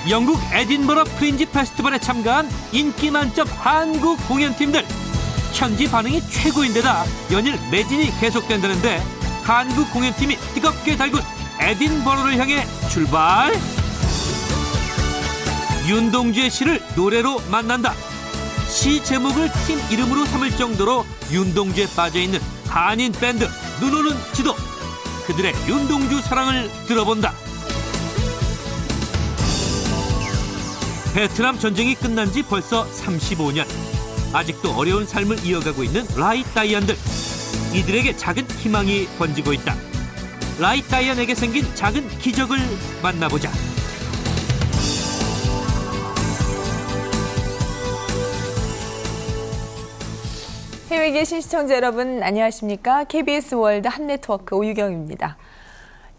영국 에딘버러 프린지 페스티벌에 참가한 인기 만점 한국 공연팀들. 현지 반응이 최고인데다 연일 매진이 계속된다는데 한국 공연팀이 뜨겁게 달군 에딘버러를 향해 출발. 윤동주의 시를 노래로 만난다. 시 제목을 팀 이름으로 삼을 정도로 윤동주에 빠져있는 한인 밴드 눈 오는 지도. 그들의 윤동주 사랑을 들어본다. 베트남 전쟁이 끝난 지 벌써 35년. 아직도 어려운 삶을 이어가고 있는 라이 다이안들. 이들에게 작은 희망이 번지고 있다. 라이 다이안에게 생긴 작은 기적을 만나보자. 해외에 계신 시청자 여러분 안녕하십니까? KBS 월드 한네트워크 오유경입니다.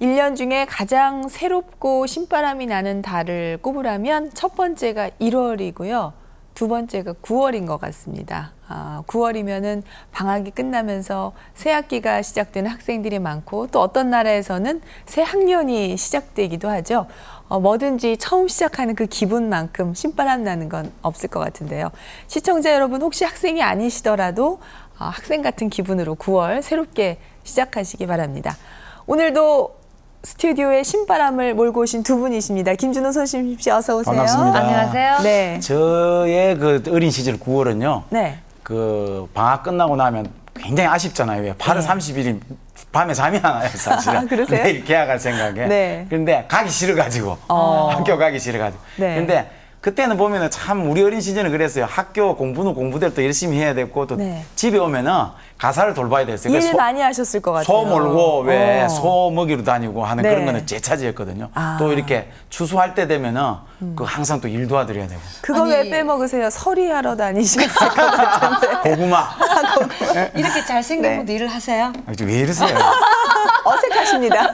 1년 중에 가장 새롭고 신바람이 나는 달을 꼽으라면 첫 번째가 1월이고요. 두 번째가 9월인 것 같습니다. 9월이면은 방학이 끝나면서 새 학기가 시작되는 학생들이 많고 또 어떤 나라에서는 새 학년이 시작되기도 하죠. 뭐든지 처음 시작하는 그 기분만큼 신바람 나는 건 없을 것 같은데요. 시청자 여러분 혹시 학생이 아니시더라도 학생 같은 기분으로 9월 새롭게 시작하시기 바랍니다. 오늘도 스튜디오에 신바람을 몰고 오신 두 분이십니다. 김준호 선생님 씨 어서 오세요. 반갑습니다. 안녕하세요. 네. 저의 그 어린 시절 9월은요. 네. 그 방학 끝나고 나면 굉장히 아쉽잖아요. 왜 8월 30일이 밤에 잠이 안 와요, 사실은. 아, 그러세요? 내일 개학할 생각에. 네. 그런데 가기 싫어가지고. 학교 가기 싫어가지고. 네. 근데 그때는 보면은 참 우리 어린 시절은 그랬어요. 학교 공부는 공부대로 또 열심히 해야 됐고 또 네. 집에 오면은 가사를 돌봐야 됐어요. 일 많이 하셨을 것 같아요. 소 몰고 왜 소 먹이러 다니고 하는 네. 그런 거는 제 차지였거든요. 또 이렇게 추수할 때 되면은 그 항상 또 일 도와드려야 되고. 그거 아니, 왜 빼먹으세요? 서리하러 다니셨을 것 같은데. 고구마. 이렇게 잘생긴 네. 분도 일을 하세요? 왜 이러세요? 어색하십니다.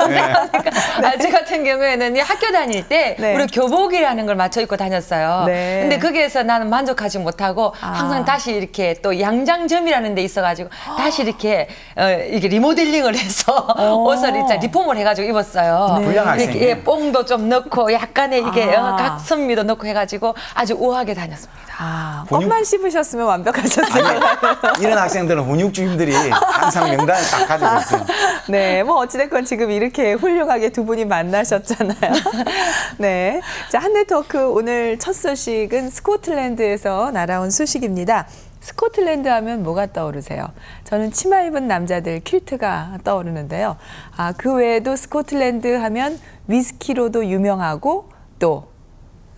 저 같은 경우에는 학교 다닐 때 네. 우리 교복이라는 걸 맞춰 입고 다녔어요. 네. 근데 거기에서 나는 만족하지 못하고 항상 다시 이렇게 또 양장점이라는 데 있어가지고 다시 이렇게 이게 리모델링을 해서 옷을 이제 리폼을 해가지고 입었어요. 네. 불량 학생이에요. 이렇게 뽕도 좀 넣고 약간의 이게 각선미도 넣고 해가지고 아주 우아하게 다녔습니다. 껌만 씹으셨으면 완벽하셨을 거예요. 이런 학생들은 훈육주임들이 항상 명단을 딱 가지고 있어요. 네, 뭐 어찌됐건 지금 이렇게 훌륭하게 두 분이 만나셨잖아요. 네, 자 한네트워크 오늘 첫 소식은 스코틀랜드에서 날아온 소식입니다. 스코틀랜드 하면 뭐가 떠오르세요? 저는 치마 입은 남자들 킬트가 떠오르는데요. 그 외에도 스코틀랜드 하면 위스키로도 유명하고 또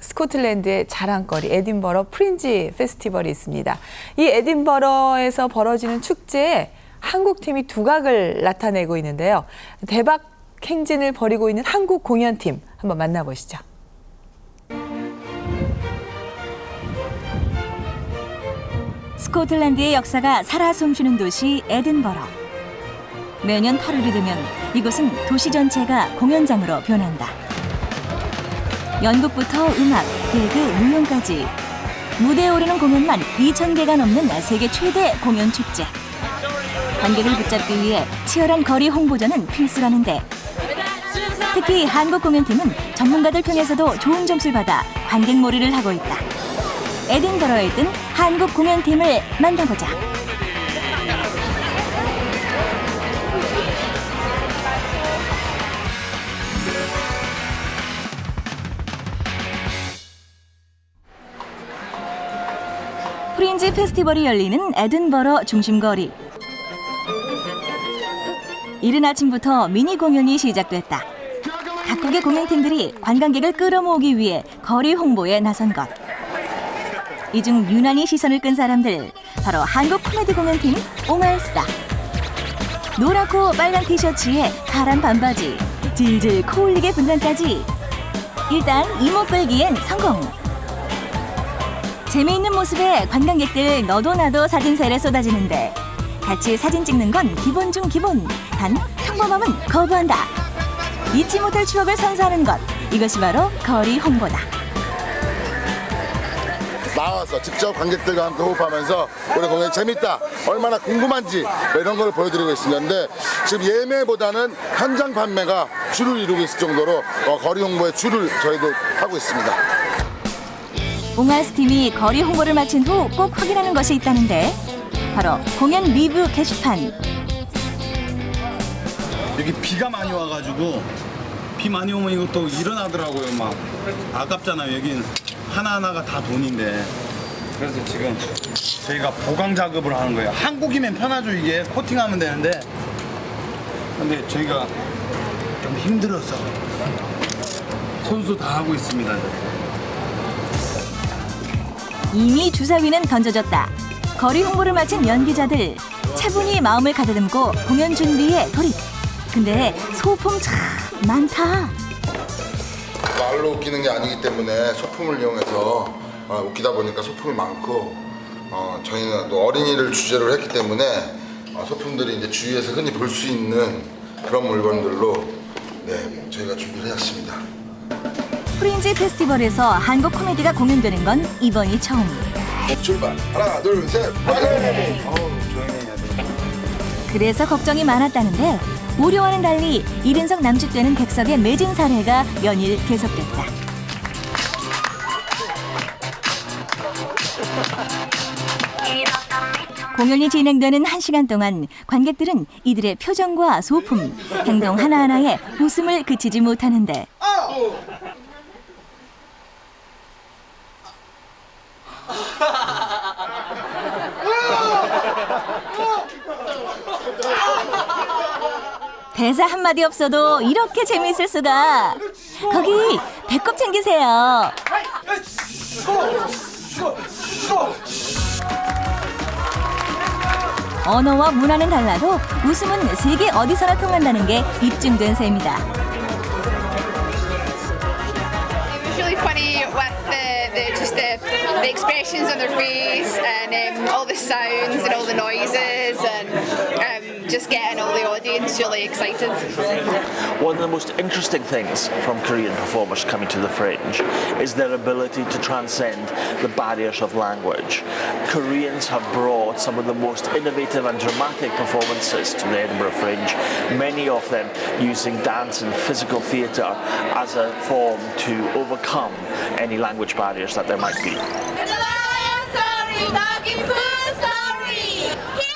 스코틀랜드의 자랑거리 에딘버러 프린지 페스티벌이 있습니다. 이 에딘버러에서 벌어지는 축제에 한국팀이 두각을 나타내고 있는데요. 대박 행진을 벌이고 있는 한국 공연팀 한번 만나보시죠. 스코틀랜드의 역사가 살아 숨쉬는 도시 에딘버러. 매년 8월이 되면 이곳은 도시 전체가 공연장으로 변한다. 연극부터 음악, 개그, 무용까지 무대에 오르는 공연만 2,000개가 넘는 세계 최대 공연 축제. 관객을 붙잡기 위해 치열한 거리 홍보전은 필수라는데 특히 한국 공연팀은 전문가들 통해서도 좋은 점수를 받아 관객몰이를 하고 있다. 에딘버러에 있던 한국 공연팀을 만나보자. 프린지 페스티벌이 열리는 에딘버러 중심거리. 이른 아침부터 미니 공연이 시작됐다. 각국의 공연팀들이 관광객을 끌어모으기 위해 거리 홍보에 나선 것. 이 중 유난히 시선을 끈 사람들, 바로 한국 코미디 공연팀 오마이스다. 노랗고 빨간 티셔츠에 파란 반바지, 질질 코 올리게 분장까지. 일단 이목 끌기엔 성공. 재미있는 모습에 관광객들 너도 나도 사진 세례 쏟아지는데 같이 사진 찍는 건 기본 중 기본. 단 평범함은 거부한다. 잊지 못할 추억을 선사하는 것. 이것이 바로 거리 홍보다. 나와서 직접 관객들과 함께 호흡하면서 우리 공연이 재밌다, 얼마나 궁금한지 이런 걸 보여드리고 있습니다. 근데 지금 예매보다는 현장 판매가 주를 이루고 있을 정도로 거리 홍보에 줄을 저희도 하고 있습니다. 옹알스 팀이 거리 홍보를 마친 후 꼭 확인하는 것이 있다는데 바로 공연 리뷰 게시판. 여기 비가 많이 와가지고 비 많이 오면 이것도 일어나더라고요. 막 아깝잖아요. 여긴 하나하나가 다 돈인데. 그래서 지금 저희가 보강 작업을 하는 거예요. 한국이면 편하죠. 이게 코팅하면 되는데 근데 저희가 좀 힘들어서 선수 다 하고 있습니다. 이미 주사위는 던져졌다. 거리 홍보를 마친 연기자들 차분히 마음을 가다듬고 공연 준비에 돌입. 근데 소품 참 많다. 말로 웃기는 게 아니기 때문에 소품을 이용해서 웃기다 보니까 소품이 많고 저희는 또 어린이를 주제로 했기 때문에 소품들이 이제 주위에서 흔히 볼 수 있는 그런 물건들로 저희가 준비를 해왔습니다. 프린지 페스티벌에서 한국 코미디가 공연되는 건 이번이 처음. 출발. 하나, 둘, 셋. 파이팅! 그래서 걱정이 많았다는데 우려와는 달리 1인석 남짓되는 객석의 매진 사례가 연일 계속됐다. 공연이 진행되는 1시간 동안 관객들은 이들의 표정과 소품, 행동 하나하나에 웃음을 그치지 못하는데 대사 한마디 없어도 이렇게 재미있을 수가. 거기 배꼽 챙기세요. 언어와 문화는 달라도 웃음은 세계 어디서나 통한다는 게 입증된 셈이다. It was really funny with the expressions on their face and all the sounds and all the noises and just getting all the audience really excited. One of the most interesting things from Korean performers coming to the Fringe is their ability to transcend the barriers of language. Koreans have brought some of the most innovative and dramatic performances to the Edinburgh Fringe, many of them using dance and physical theatre as a form to overcome any language barriers that there might be.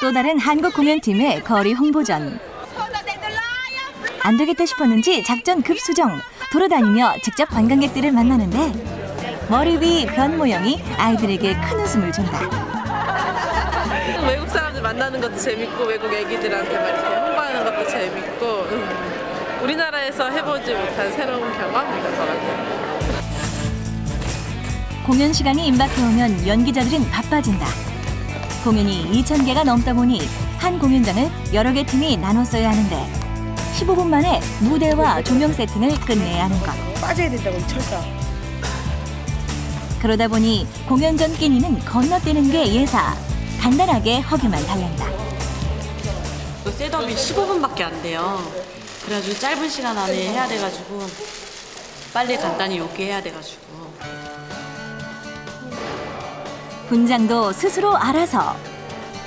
또 다른 한국 공연팀의 거리 홍보전. 안 되겠다 싶었는지 작전 급수정. 돌아다니며 직접 관광객들을 만나는데 머리 위 변 모형이 아이들에게 큰 웃음을 준다. 외국 사람들 만나는 것도 재밌고 외국 애기들한테 막 이렇게 홍보하는 것도 재밌고 우리나라에서 해보지 못한 새로운 경험인 것 같아요. 공연 시간이 임박해오면 연기자들은 바빠진다. 공연이 2,000개가 넘다 보니 한 공연장을 여러 개 팀이 나눠 써야 하는데 15분 만에 무대와 조명 세팅을 끝내야 하는 것. 빠져야 된다고 철사. 그러다 보니 공연 전 끼니는 건너뛰는 게 예사. 간단하게 허기만 달랜다. 셋업이 15분밖에 안 돼요. 그래가지고 짧은 시간 안에 해야 돼가지고 빨리 간단히 요기해야 돼가지고. 분장도 스스로 알아서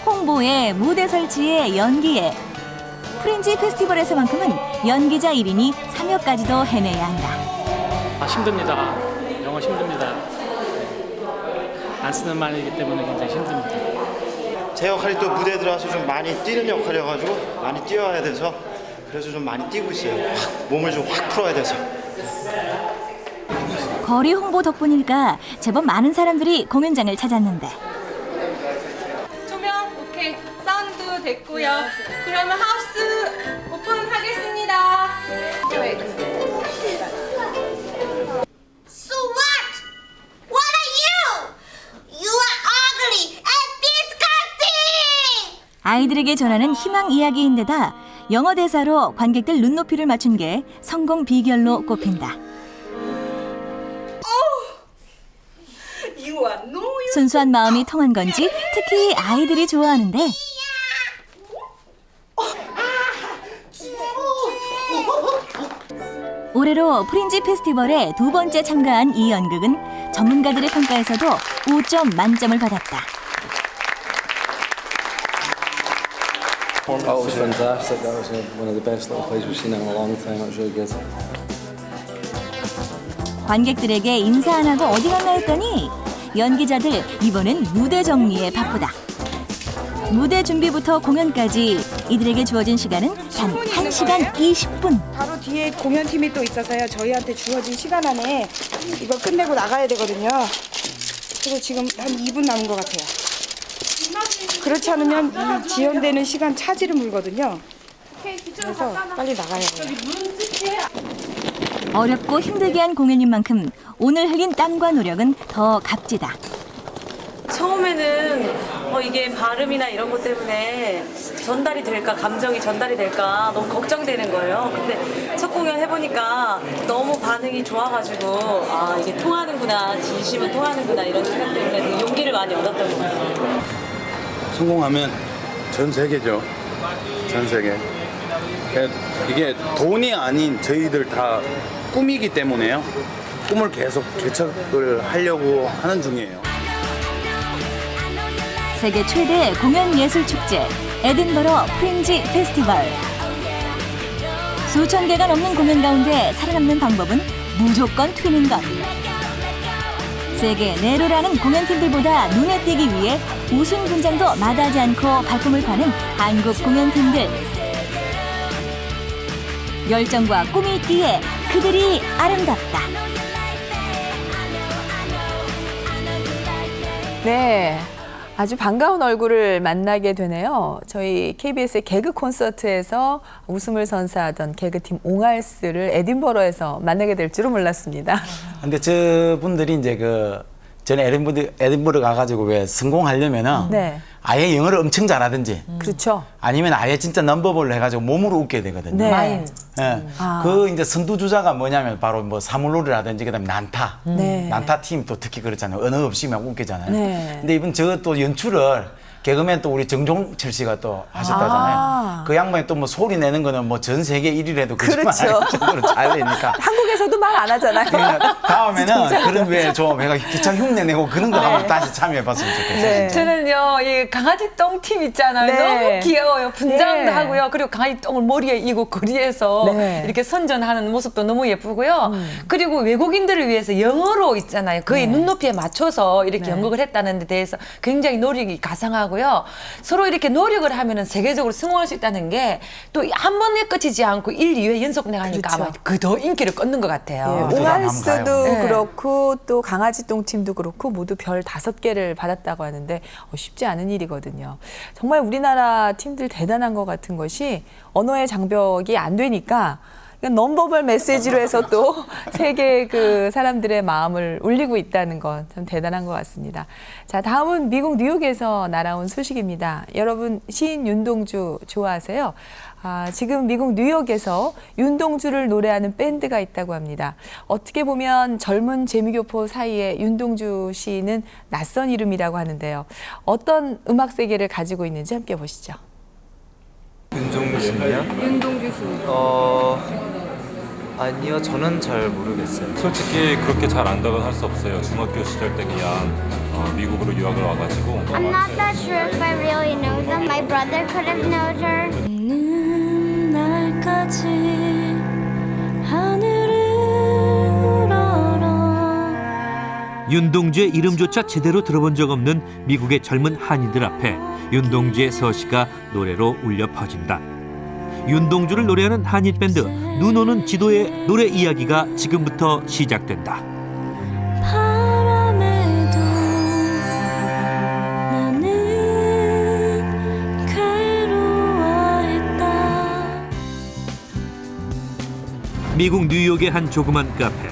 홍보에 무대 설치에 연기에 프린지 페스티벌에서만큼은 연기자 1인이 3역까지도 해내야 한다. 힘듭니다. 영어 힘듭니다. 안 쓰는 말이기 때문에 굉장히 힘듭니다. 제 역할이 또 무대에 들어가서 좀 많이 뛰는 역할이어가지고 많이 뛰어야 돼서 그래서 좀 많이 뛰고 있어요. 몸을 좀 확 풀어야 돼서. 거리 홍보 덕분일까 제법 많은 사람들이 공연장을 찾았는데 조명 오케이, 사운드 됐고요. 그러면 하우스 오픈하겠습니다. So what? What are you? You are ugly and disgusting! 아이들에게 전하는 희망 이야기인데다 영어 대사로 관객들 눈높이를 맞춘 게 성공 비결로 꼽힌다. 순수한 마음이 통한 건지 특히 아이들이 좋아하는데 올해로 프린지 페스티벌에 2번째 참가한 이 연극은 전문가들의 평가에서도 5점 만점을 받았다. Oh, it was fantastic. That was one of the best little plays we've seen in a long time. It was really good. 관객들에게 인사 안 하고 어디 갔나 했더니 연기자들 이번엔 무대 정리에 바쁘다. 무대 준비부터 공연까지 이들에게 주어진 시간은 단 1시간 20분. 바로 뒤에 공연팀이 또 있어서요. 저희한테 주어진 시간 안에 이거 끝내고 나가야 되거든요. 그래서 지금 한 2분 남은 것 같아요. 그렇지 않으면 이 지연되는 시간 차질을 물거든요. 그래서 빨리 나가야 돼요. 어렵고 힘들게 한 공연인 만큼 오늘 흘린 땀과 노력은 더 값지다. 처음에는 이게 발음이나 이런 것 때문에 전달이 될까, 감정이 전달이 될까 너무 걱정되는 거예요. 근데 첫 공연 해보니까 너무 반응이 좋아가지고 아, 이게 통하는구나, 진심은 통하는구나 이런 생각 때문에 되게 용기를 많이 얻었던 것 같아요. 성공하면 전 세계죠. 전 세계. 이게 돈이 아닌 저희들 다 꿈이기 때문에요. 꿈을 계속 개척을 하려고 하는 중이에요. 세계 최대 공연 예술 축제 에딘버러 프린지 페스티벌. 수천 개가 넘는 공연 가운데 살아남는 방법은 무조건 튀는 것. 세계 내로라는 공연팀들보다 눈에 띄기 위해 우승 분장도 마다하지 않고 발품을 파는 한국 공연팀들. 열정과 꿈이 있기에 그들이 아름답다. 네. 아주 반가운 얼굴을 만나게 되네요. 저희 KBS의 개그 콘서트에서 웃음을 선사하던 개그팀 옹알스를 에딘버러에서 만나게 될 줄은 몰랐습니다. 근데 저분들이 이제 전에 에딘버러 가가지고 왜 성공하려면은 네. 아예 영어를 엄청 잘하든지 그렇죠. 아니면 아예 진짜 넘버볼을 해가지고 몸으로 웃게 되거든요. 네. 마인. 예. 그 이제 선두주자가 뭐냐면 바로 뭐 사물놀이라든지 그다음에 난타. 네. 난타 팀 또 특히 그렇잖아요. 언어 없이 막 웃기잖아요. 네. 근데 이번 저 또 연출을 개그맨 또 우리 정종철 씨가 또 하셨다잖아요. 그 양반이 또 뭐 소리 내는 거는 뭐 전 세계 1위라도 거짓말 그렇죠. 할 정도로 잘 내니까. 한국에서도 말 안 하잖아요. 그러니까 다음에는 진짜. 그런 왜 좀 내가 기차 흉내 내고 그런 거 한번 다시 참여해봤으면 좋겠어요. 네. 저는요, 이 강아지 똥팀 있잖아요. 네. 너무 귀여워요. 분장도 네. 하고요. 그리고 강아지 똥을 머리에 이고 거리에서 네. 이렇게 선전하는 모습도 너무 예쁘고요. 그리고 외국인들을 위해서 영어로 있잖아요. 거의 눈높이에 맞춰서 이렇게 네. 연극을 했다는 데 대해서 굉장히 노력이 가상하고요. 서로 이렇게 노력을 하면은 세계적으로 성공할 수 있다는 게 또 한 번에 끝이지 않고 1, 2회 연속 나가니까 그렇죠. 아마 그 더 인기를 얻는 것 같아요. 네, 옹알스도 네. 그렇고 또 강아지똥팀도 그렇고 모두 별 5개를 받았다고 하는데 쉽지 않은 일이거든요. 정말 우리나라 팀들 대단한 것 같은 것이 언어의 장벽이 안 되니까 넘버벌 메시지로 해서 또 세계 그 사람들의 마음을 울리고 있다는 건 참 대단한 것 같습니다. 자, 다음은 미국 뉴욕에서 날아온 소식입니다. 여러분 시인 윤동주 좋아하세요? 지금 미국 뉴욕에서 윤동주를 노래하는 밴드가 있다고 합니다. 어떻게 보면 젊은 재미교포 사이에 윤동주 시인은 낯선 이름이라고 하는데요. 어떤 음악 세계를 가지고 있는지 함께 보시죠. 윤동주 씨요? 윤동주 씨. 아니요, 저는 잘 모르겠어요. 솔직히 그렇게 잘 안다고는 할 수 없어요. 중학교 시절 때 그냥 미국으로 유학을 와가지고. I'm not that sure if I really know them. My brother could have known her. 날까지 하늘을 울어라. 윤동주의 이름조차 제대로 들어본 적 없는 미국의 젊은 한인들 앞에 윤동주의 서시가 노래로 울려 퍼진다. 윤동주를 노래하는 한인 밴드 눈 오는 지도의 노래 이야기가 지금부터 시작된다. 바람에도 나는 괴로워했다. 미국 뉴욕의 한 조그만 카페.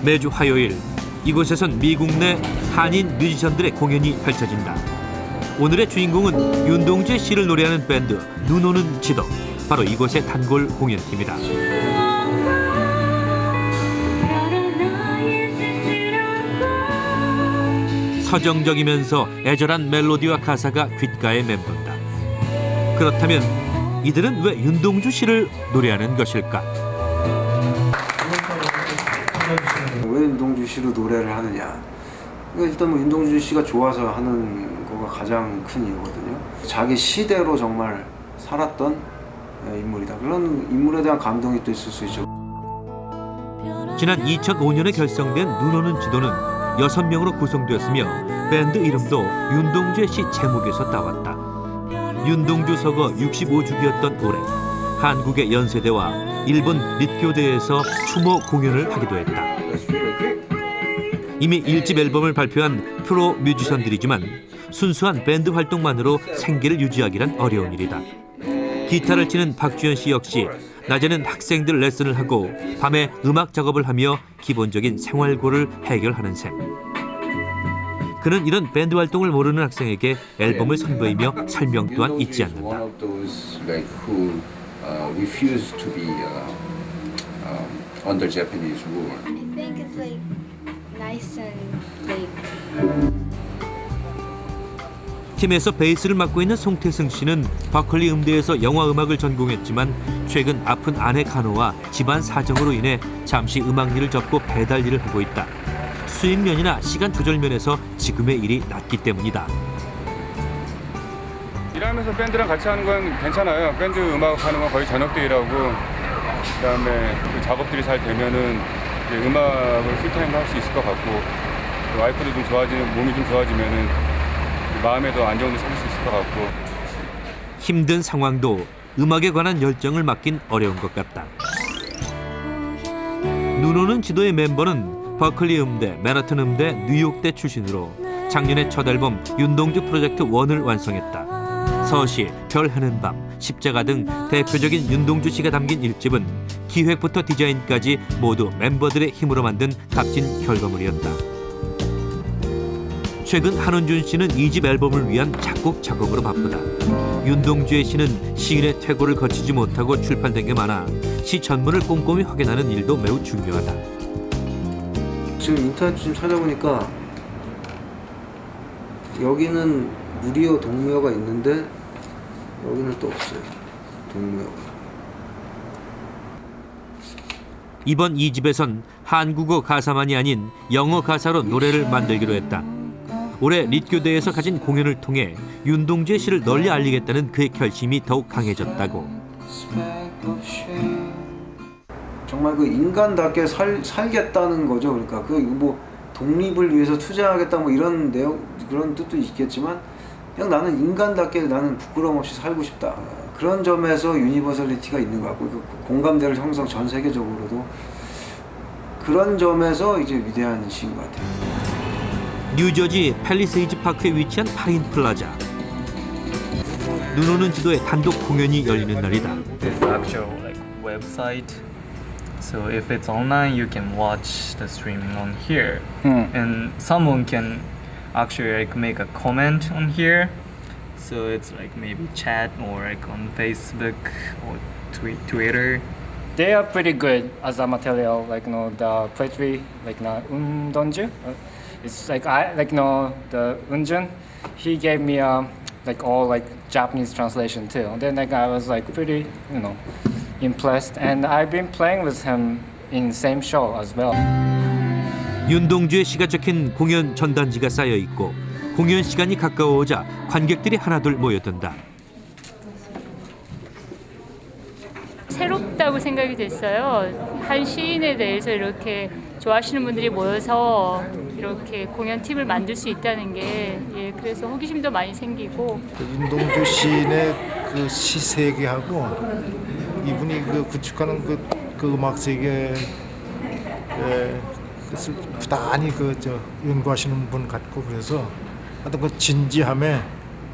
매주 화요일 이곳에선 미국 내 한인 뮤지션들의 공연이 펼쳐진다. 오늘의 주인공은 윤동주의 시를 노래하는 밴드 눈 오는 지도. 바로 이곳의 단골 공연팀이다. 서정적이면서 애절한 멜로디와 가사가 귓가에 맴돈다. 그렇다면 이들은 왜 윤동주 시를 노래하는 것일까? 왜 윤동주 씨로 노래를 하느냐? 일단 뭐 윤동주 씨가 좋아서 하는 거가 가장 큰 이유거든요. 자기 시대로 정말 살았던 인물이다. 그런 인물에 대한 감동이 또 있을 수 있죠. 지난 2005년에 결성된 눈 오는 지도는 6명으로 구성되었으며 밴드 이름도 윤동주의 시 제목에서 따왔다. 윤동주 서거 65주기였던 올해 한국의 연세대와 일본 릿교대에서 추모 공연을 하기도 했다. 이미 1집 앨범을 발표한 프로 뮤지션들이지만 순수한 밴드 활동만으로 생계를 유지하기란 어려운 일이다. 기타를 치는 박주현 씨 역시 낮에는 학생들 레슨을 하고 밤에 음악 작업을 하며 기본적인 생활고를 해결하는 셈. 그는 이런 밴드 활동을 모르는 학생에게 앨범을 선보이며 설명 또한 잊지 않는다. Under Japanese rule. I think it's like nice and like. 팀에서 베이스를 맡고 있는 송태승 씨는 버클리 음대에서 영화 음악을 전공했지만 최근 아픈 아내 간호와 집안 사정으로 인해 잠시 음악 일을 접고 배달 일을 하고 있다. 수익 면이나 시간 조절 면에서 지금의 일이 낫기 때문이다. 일하면서 밴드랑 같이 하는 건 괜찮아요. 밴드 음악 하는 건 거의 저녁 때 일하고 그다음에 그 작업들이 잘 되면은 이제 음악을 풀타임으로 할 수 있을 것 같고 와이프도 좀 좋아지는 몸이 좀 좋아지면은 마음에도 안정도 찾을 수 있을 것 같고 힘든 상황도 음악에 관한 열정을 맡긴 어려운 것 같다. 눈 오는 지도의 멤버는 버클리 음대, 맨하튼 음대, 뉴욕대 출신으로 작년에 첫 앨범 윤동주 프로젝트 1을 완성했다. 서시, 별 하는 밤, 십자가 등 대표적인 윤동주 씨가 담긴 1집은 기획부터 디자인까지 모두 멤버들의 힘으로 만든 값진 결과물이었다. 최근 한원준 씨는 2집 앨범을 위한 작곡 작업으로 바쁘다. 윤동주의 시는 시인의 퇴고를 거치지 못하고 출판된 게 많아 시 전문을 꼼꼼히 확인하는 일도 매우 중요하다. 지금 인터넷 좀 찾아보니까 여기는 무리어 동무어가 있는데 여기는 또 없어요. 동무어가. 이번 2집에선 한국어 가사만이 아닌 영어 가사로 노래를 만들기로 했다. 올해 릿교대에서 가진 공연을 통해 윤동주의 시를 널리 알리겠다는 그의 결심이 더욱 강해졌다고. 정말 그 인간답게 살겠다는 거죠. 그러니까 그 뭐 독립을 위해서 투자하겠다 뭐 이런 내용 그런 뜻도 있겠지만 그냥 나는 인간답게 나는 부끄러움 없이 살고 싶다. 그런 점에서 유니버설리티가 있는 것 같고 그 공감대를 형성 전 세계적으로도 그런 점에서 이제 위대한 시인 것 같아요. 뉴저지 팰리세이즈 파크에 위치한 파인 플라자. 눈 오는 지도에 단독 공연이 열리는 날이다. There's the actual website. So if it's online, you can watch the streaming on here, and someone can actually make a comment on here. So it's maybe chat or on Facebook or Twitter. They are pretty good as a material, the poetry, Undonju. It's the Unjun. He gave me all Japanese translation too. And then I was pretty, impressed. And I've been playing with him in same show as well. 윤동주의 시가 적힌 공연 전단지가 쌓여 있고 공연 시간이 가까워오자 관객들이 하나둘 모여든다. 새롭다고 생각이 됐어요. 한 시인에 대해서 이렇게 좋아하시는 분들이 모여서 이렇게 공연팀을 만들 수 있다는 게 그래서 호기심도 많이 생기고 윤동주 시인의 그 시 세계하고 이분이 그 구축하는 그 음악 세계에 그것을 부단히 연구하시는 분 같고 그래서 하여튼 그 진지함에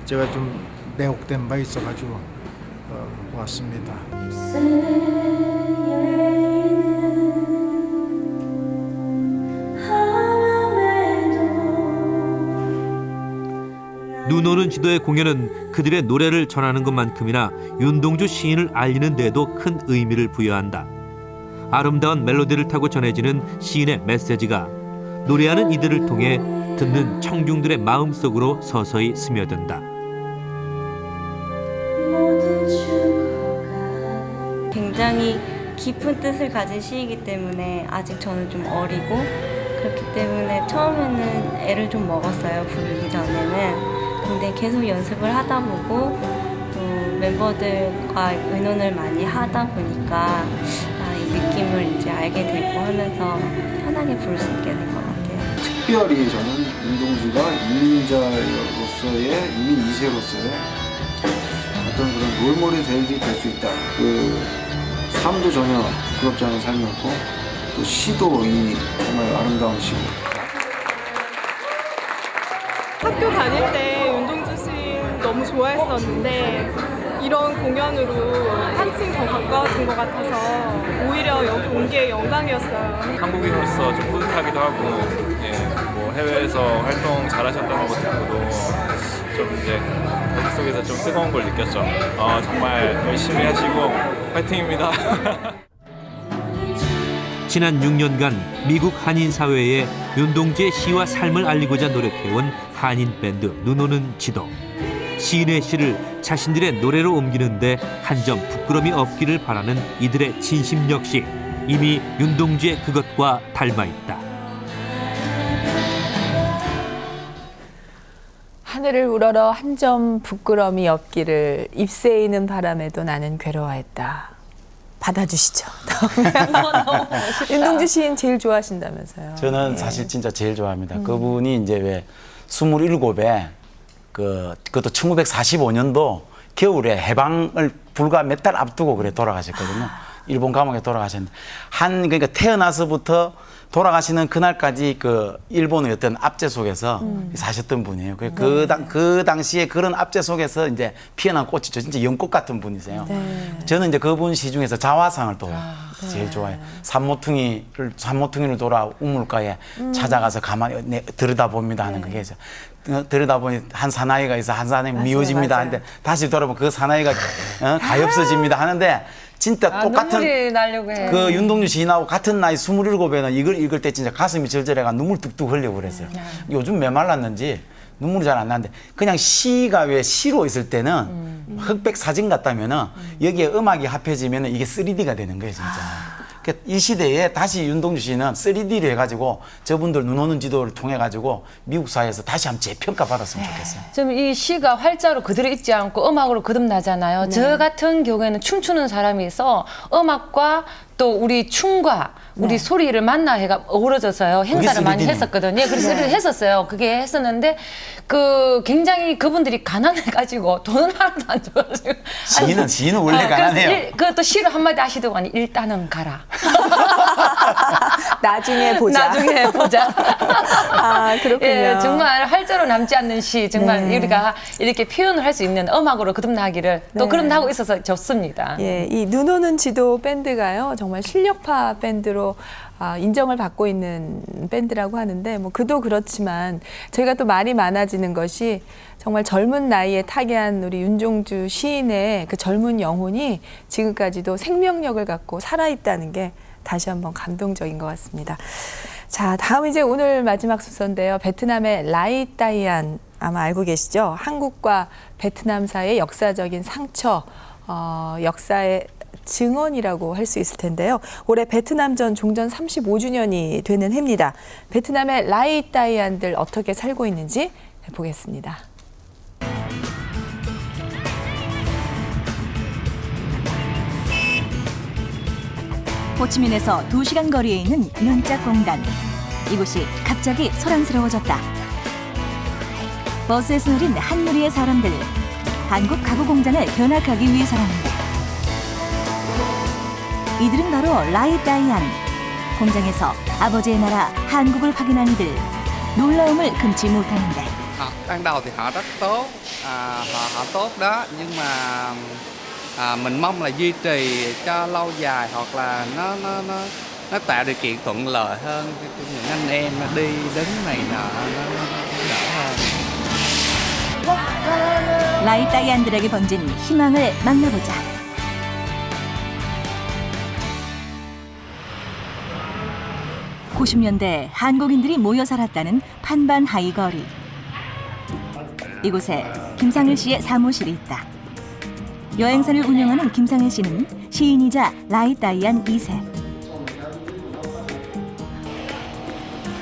제가 좀 매혹된 바 있어가지고 왔습니다. 눈 오는 지도의 공연은 그들의 노래를 전하는 것만큼이나 윤동주 시인을 알리는 데도 큰 의미를 부여한다. 아름다운 멜로디를 타고 전해지는 시인의 메시지가 노래하는 이들을 통해 듣는 청중들의 마음속으로 서서히 스며든다. 굉장히 깊은 뜻을 가진 시이기 때문에 아직 저는 좀 어리고 그렇기 때문에 처음에는 애를 좀 먹었어요. 부르기 전에는. 근데 계속 연습을 하다 보고 또 멤버들과 의논을 많이 하다 보니까 이 느낌을 이제 알게 되고 하면서 편하게 부를 수 있게 된 것 같아요. 특별히 저는 윤동주가 이민자로서의 이민 2세로서의 어떤 그런 롤모델이 될 수 있다. 그 삶도 전혀 부럽지 않은 삶이었고 또 시도 이 정말 아름다운 시고. 학교 다닐 때 윤동주 씨 너무 좋아했었는데 이런 공연으로 한층 더 가까워진 것 같아서 오히려 여기 온 게 영광이었어요. 한국인으로서 좀 뿌듯하기도 하고, 뭐 해외에서 활동 잘하셨다는 것 듣고도 좀 이제 머릿속에서 좀 뜨거운 걸 느꼈죠. 정말 열심히 하시고 화이팅입니다. 지난 6년간 미국 한인 사회에 윤동주의 시와 삶을 알리고자 노력해온 한인 밴드 눈 오는 지도. 시인의 시를 자신들의 노래로 옮기는데 한 점 부끄러움이 없기를 바라는 이들의 진심 역시 이미 윤동주의 그것과 닮아 있다. 하늘을 우러러 한 점 부끄러움이 없기를 잎새이는 바람에도 나는 괴로워했다. 받아주시죠. 다음에 윤동주 시인 제일 좋아하신다면서요. 저는 사실 진짜 제일 좋아합니다. 그분이 이제 왜 27에 그것도 1945년도 겨울에 해방을 불과 몇 달 앞두고 그래 돌아가셨거든요. 일본 감옥에 돌아가셨는데 그러니까 태어나서부터 돌아가시는 그날까지 그 일본의 어떤 압제 속에서 사셨던 분이에요. 그 당시에 그런 압제 속에서 이제 피어난 꽃이죠. 진짜 연꽃 같은 분이세요. 네. 저는 이제 그분 시 중에서 자화상을 또 제일 좋아해요. 산모퉁이를 돌아 우물가에 찾아가서 가만히 들여다봅니다 하는 그게 있어요. 들여다보니 한 사나이가 있어 한 사나이 미워집니다 하는데 다시 돌아보면 그 사나이가 가엾어집니다 하는데 진짜 똑같은 눈물이 나려고 해. 그 윤동주 시인하고 같은 나이 27에는 이걸 읽을 때 진짜 가슴이 절절해가 눈물 뚝뚝 흘리고 그랬어요. 요즘 메말랐는지 눈물이 잘 안 나는데 그냥 시가 왜 시로 있을 때는 흑백 사진 같다면은 여기에 음악이 합해지면은 이게 3D가 되는 거예요, 진짜. 이 시대에 다시 윤동주 씨는 3D로 해가지고 저분들 눈 오는 지도를 통해가지고 미국 사회에서 다시 한번 재평가 받았으면 좋겠어요. 좀 이 시가 활자로 그대로 있지 않고 음악으로 거듭나잖아요. 저 같은 경우에는 춤추는 사람이 있어 음악과 또 우리 춤과 우리 소리를 만나해가 어우러져서요. 행사를 많이 했었거든요. 그래서 했었어요. 그게 했었는데 굉장히 그분들이 가난해가지고 돈을 하나도 안 줘가지고 시인은 원래 가난해요. 그것도 시로 한마디 하시더고 일단은 가라. 나중에 보자. 나중에 보자. 아, 그렇군요. 예, 정말 활자로 남지 않는 시, 정말 우리가 이렇게 표현을 할 수 있는 음악으로 거듭나기를 또 거듭나고 있어서 좋습니다. 예, 이 눈 오는 지도 밴드가요, 정말 실력파 밴드로 인정을 받고 있는 밴드라고 하는데 그도 그렇지만 저희가 또 말이 많아지는 것이 정말 젊은 나이에 타계한 우리 윤동주 시인의 그 젊은 영혼이 지금까지도 생명력을 갖고 살아있다는 게 다시 한번 감동적인 것 같습니다. 자, 다음 이제 오늘 마지막 순서인데요. 베트남의 라이 따이안 아마 알고 계시죠? 한국과 베트남 사이의 역사적인 상처, 역사의 증언이라고 할 수 있을 텐데요. 올해 베트남전 종전 35주년이 되는 해입니다. 베트남의 라이 따이안들 어떻게 살고 있는지 보겠습니다. 호치민에서 2시간 거리에 있는 연짝공단. 이곳이 갑자기 소란스러워졌다. 버스에서 내린 한 무리의 사람들. 한국 가구 공장을 견학하기 위해서라는데. 이들은 바로 라이 따이안. 공장에서 아버지의 나라 한국을 확인한 이들. 놀라움을 금치 못하는데. Ban đầu thì họ rất tốt, họ tốt đó, nhưng mà mình mong là duy trì cho lâu dài hoặc là nó tạo điều kiện thuận lợi hơn cho những anh em đi đứng này nọ nó đỡ hơn. 라이 따이안들에게 번진 희망을 만나보자. 90년대 한국인들이 모여 살았다는 판반하이 거리. 이곳에 김상일 씨의 사무실이 있다. 여행사를 운영하는 김상일 씨는 시인이자 라이 따이안 2세.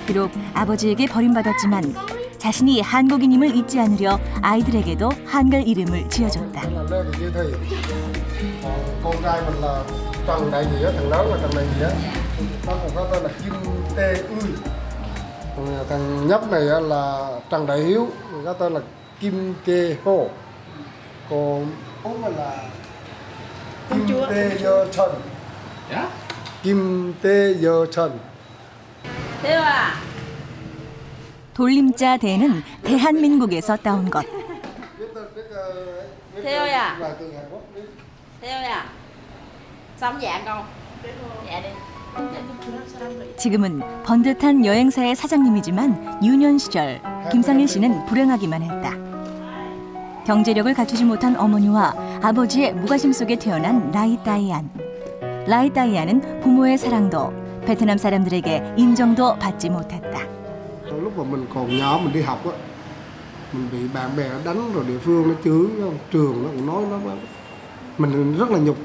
비록 아버지에게 버림받았지만 자신이 한국인임을 잊지 않으려 아이들에게도 한글 이름을 지어줬다. Thằng nhóc này là Trần Đại Hiếu, người ta tên là Kim Kê Hồ. Còn bố mình là Kim Tê Dơ Trần. Kim Tê Dơ Trần. 대호야. 돌림자 대는 대한민국에서 따온 것. Theo à? Sống dạng con? Dạ đi. 지금은 번듯한 여행사의 사장님이지만 유년 시절 김상일 씨는 불행하기만 했다. 경제력을 갖추지 못한 어머니와 아버지의 무관심 속에 태어난 라이따이안. 라이따이안은 부모의 사랑도 베트남 사람들에게 인정도 받지 못했다. Lúc mà mình còn nhỏ mình đi học á, mình bị bạn bè đánh rồi địa phương nó chửi, trường nó cũng nói nó mình rất là nhục.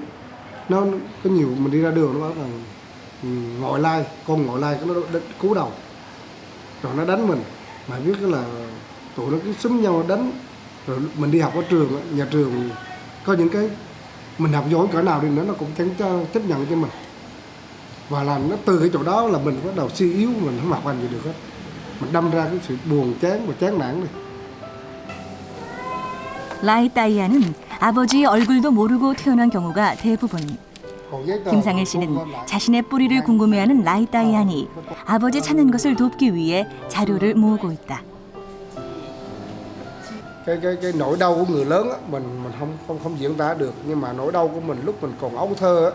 Nó có nhiều mình đi ra đường nó nói rằng ngoại lai, con ngoại lai nó cú đầu. Rồi nó đánh mình. Mà biết cái là tụi nó cứ xúm nhau đánh. Rồi mình đi học ở trường, nhà trường có những cái mình học giỏi cỡ nào đi nữa nó cũng chẳng chấp nhận cho mình. Và làm nó từ cái chỗ đó là mình bắt đầu suy yếu, mình không học hành gì được hết. Mình đâm ra cái sự buồn chán và chán nản này. 라이따이안은 아버지의 얼굴도 모르고 태어난 경우가 대부분. 김상일 씨는 자신의 뿌리를 궁금해하는 라이따이안이 아버지 찾는 것을 돕기 위해 자료를 모으고 있다. Cái nỗi đau của người lớn á, mình không diễn tả được, nhưng mà nỗi đau của mình lúc mình còn ấu thơ á,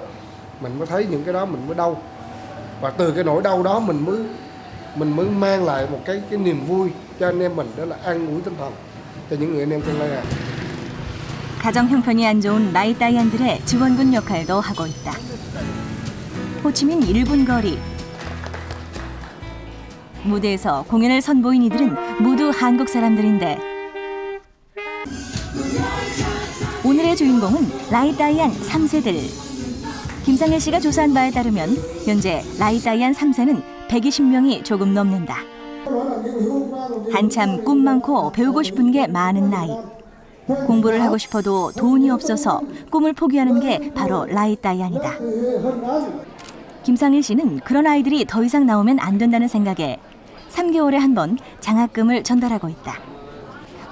mình mới thấy những cái đó mình mới đau. Và từ cái nỗi đau đó mình mới mang lại một cái niềm vui cho anh em mình, đó là an ủi tinh thần cho những người anh em tương lai này. 가정 형편이 안 좋은 라이따이안들의 지원군 역할도 하고 있다. 호치민 1분 거리. 무대에서 공연을 선보인 이들은 모두 한국 사람들인데 오늘의 주인공은 라이따이안 3세들. 김상일 씨가 조사한 바에 따르면 현재 라이따이안 3세는 120명이 조금 넘는다. 한참 꿈 많고 배우고 싶은 게 많은 나이. 공부를 하고 싶어도 돈이 없어서 꿈을 포기하는 게 바로 라이따이안이다. 김상일 씨는 그런 아이들이 더 이상 나오면 안 된다는 생각에 3개월에 한 번 장학금을 전달하고 있다.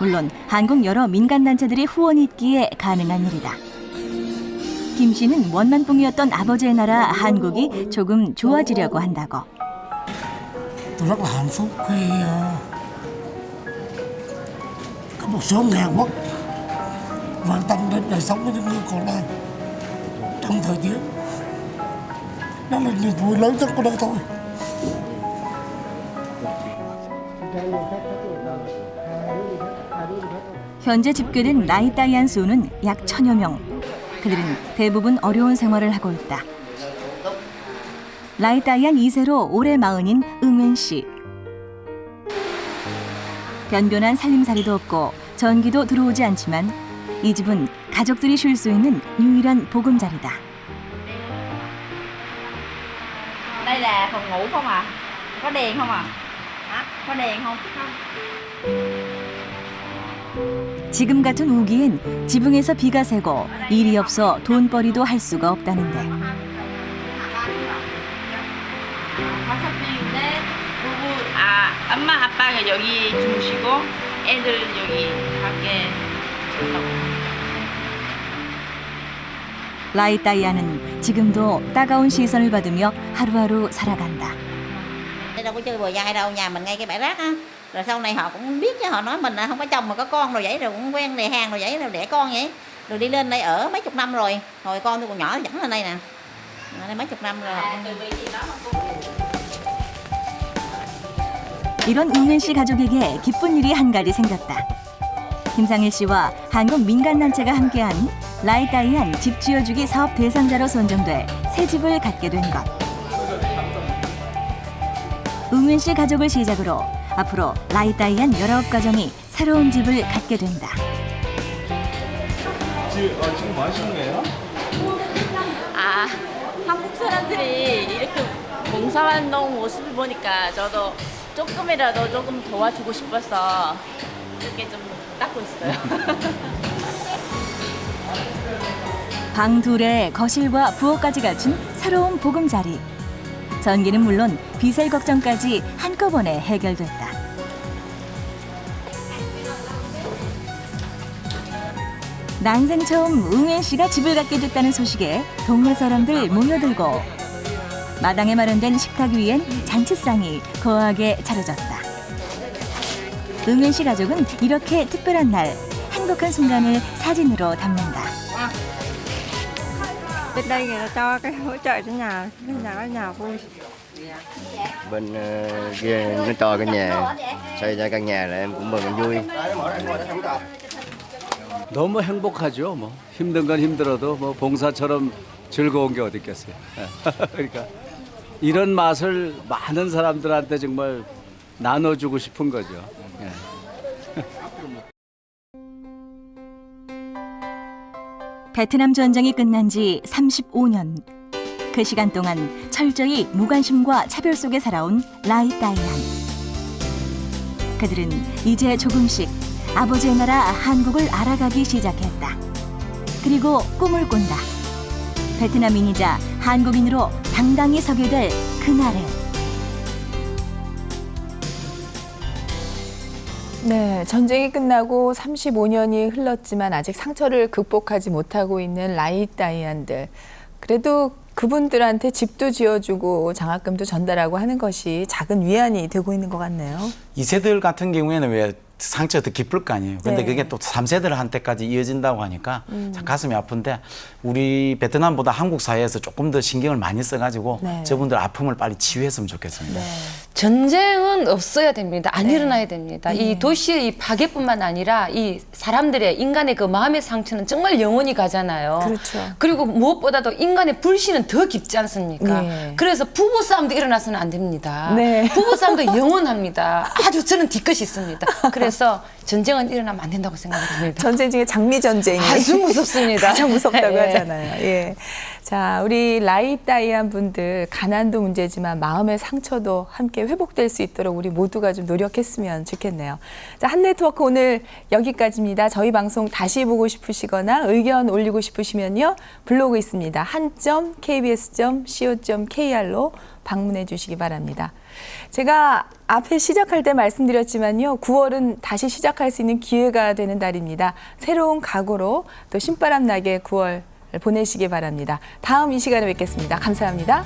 물론 한국 여러 민간단체들의 후원이 있기에 가능한 일이다. 김 씨는 원만봉이었던 아버지의 나라 한국이 조금 좋아지려고 한다고. Tôi rất là hạnh phúc khi có một số người Hàn Quốc quan tâm đến đời sống của những người còn lại trong thời chiến. Đó là niềm vui lớn nhất của đời tôi. 현재 집계된 라이따이안 수는 약 1000여 명. 그들은 대부분 어려운 생활을 하고 있다. 라이따이안 2세로 올해 40인 응웬 씨. 변변한 살림살이도 없고 전기도 들어오지 않지만 이 집은 가족들이 쉴 수 있는 유일한 보금자리다. Đây là phòng ngủ không à? Có đèn không à? Hả? Có đèn không? 지금 같은 우기엔 지붕에서 비가 새고 일이 없어 돈벌이도 할 수가 없다는데. 5명인데 엄마 아빠가 여기 주무시고 애들 여기 밖에 자고. 라이따이안은 지금도 따가운 시선을 받으며 하루하루 살아간다. Đâu có chơi bừa dai đâu, nhà mình ngay cái bãi rác á. Rồi sau này họ cũng biết chứ, họ nói mình là không có chồng mà có con rồi vậy, rồi cũng quen đẻ hàng rồi vậy, rồi đẻ con vậy. Rồi đi lên đây ở mấy chục năm rồi. Hồi con tôi còn nhỏ dẫn lên đây nè. Đây mấy chục năm rồi. 이런 응웬 씨 가족에게 기쁜 일이 한 가지 생겼다. 김상일 씨와 한국 민간단체가 함께한 라이따이안 집 지어주기 사업 대상자로 선정돼 새 집을 갖게 된 것. 응웬 씨 가족을 시작으로 앞으로 라이따이안 19가정이 새로운 집을 갖게 된다. 지금 뭐 하시는 거예요? 한국 사람들이 이렇게 봉사활동 모습을 보니까 저도 조금이라도 조금 도와주고 싶어서 이렇게 좀 닦고 있어요. 방 둘에 거실과 부엌까지 갖춘 새로운 보금자리. 전기는 물론 비셀 걱정까지 한꺼번에 해결됐다. 난생 처음 응애 씨가 집을 갖게 됐다는 소식에 동네 사람들 모여들고 마당에 마련된 식탁 위엔 잔치상이 거하게 차려졌다. 응애 씨 가족은 이렇게 특별한 날 행복한 순간을 사진으로 담는다. Bên đây người ta cho cái hỗ trợ cho nhà có nhà vui. Bên kia nó cho cái nhà, xây ra căn nhà là em cũng mừng vui. 너무 행복하죠. 뭐 힘든 건 힘들어도 뭐 봉사처럼 즐거운 게 어디 있겠어요. 그러니까 이런 맛을 많은 사람들한테 정말 나눠주고 싶은 거죠. 베트남 전쟁이 끝난 지 35년. 그 시간 동안 철저히 무관심과 차별 속에 살아온 라이 따이안. 그들은 이제 조금씩 아버지의 나라 한국을 알아가기 시작했다. 그리고 꿈을 꾼다. 베트남인이자 한국인으로 당당히 서게 될 그날을. 네, 전쟁이 끝나고 35년이 흘렀지만 아직 상처를 극복하지 못하고 있는 라이 따이안들. 그래도 그분들한테 집도 지어주고 장학금도 전달하고 하는 것이 작은 위안이 되고 있는 것 같네요. 2세들 같은 경우에는 왜 상처가 더 깊을 거 아니에요. 근데 네. 그게 또 3세들한테까지 이어진다고 하니까 참 가슴이 아픈데 우리 베트남보다 한국 사회에서 조금 더 신경을 많이 써가지고 네. 저분들 아픔을 빨리 치유했으면 좋겠습니다. 전쟁은 없어야 됩니다. 안 일어나야 됩니다. 네. 이 도시의 이 파괴뿐만 아니라 이 사람들의 인간의 그 마음의 상처는 정말 영원히 가잖아요. 그렇죠. 그리고 무엇보다도 인간의 불신은 더 깊지 않습니까? 네. 그래서 부부 싸움도 일어나서는 안 됩니다. 네. 부부 싸움도 영원합니다. 아주 저는 뒤끝이 있습니다. 그래서 전쟁은 일어나면 안 된다고 생각합니다. 전쟁 중에 장미 전쟁이 아주 무섭습니다. 가장 무섭다고 네. 하잖아요. 예. 자, 우리 라이 따이안 분들 가난도 문제지만 마음의 상처도 함께 회복될 수 있도록 우리 모두가 좀 노력했으면 좋겠네요. 자, 한 네트워크 오늘 여기까지입니다. 저희 방송 다시 보고 싶으시거나 의견 올리고 싶으시면요. 블로그 있습니다. han.kbs.co.kr로 방문해 주시기 바랍니다. 제가 앞에 시작할 때 말씀드렸지만요. 9월은 다시 시작할 수 있는 기회가 되는 달입니다. 새로운 각오로 또 신바람 나게 9월 보내시기 바랍니다. 다음 이 시간에 뵙겠습니다. 감사합니다.